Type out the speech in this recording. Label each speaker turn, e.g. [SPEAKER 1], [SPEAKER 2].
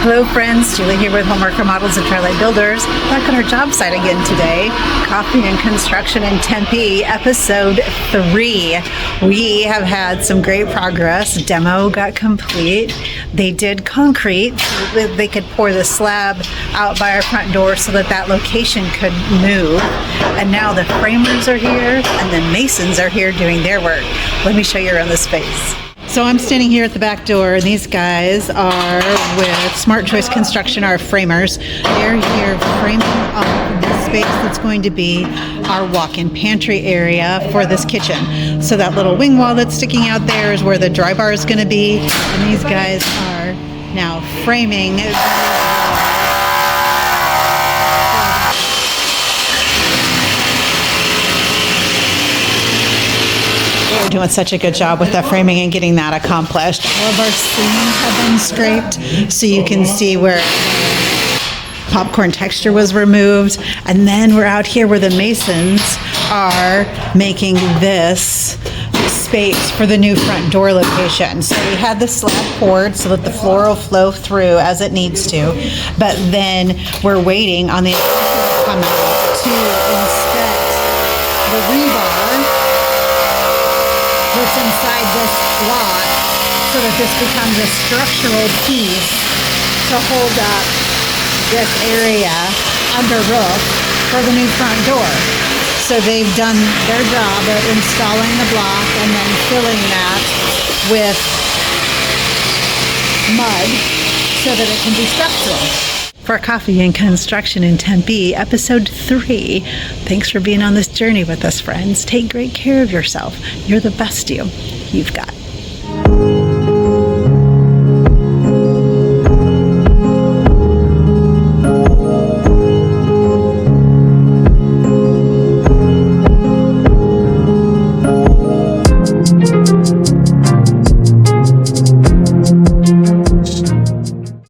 [SPEAKER 1] Hello friends, Julie here with Homework Remodels and Twilight Builders. Back on our job site again today. Coffee and Construction in Tempe, episode 3. We have had some great progress. Demo got complete. They did concrete so that they could pour the slab out by our front door so that that location could move. And now the framers are here and the masons are here doing their work. Let me show you around the space. So I'm standing here at the back door, and these guys are with Smart Choice Construction, our framers. They're here framing up the space that's going to be our walk-in pantry area for this kitchen. So that little wing wall that's sticking out there is where the dry bar is going to be, and these guys are now framing. We're doing such a good job with the framing and getting that accomplished. All of our seams have been scraped so you can see where popcorn texture was removed. And then we're out here where the masons are making this space for the new front door location. So we had the slab poured so that the floor will flow through as it needs to. But then we're waiting on the to come out to inspect the rebar that's inside this block so that this becomes a structural piece to hold up this area under roof for the new front door. So they've done their job of installing the block and then filling that with mud so that it can be structural. For Coffee and Construction in Tempe, episode 3. Thanks for being on this journey with us, friends. Take great care of yourself. You're the best you've got.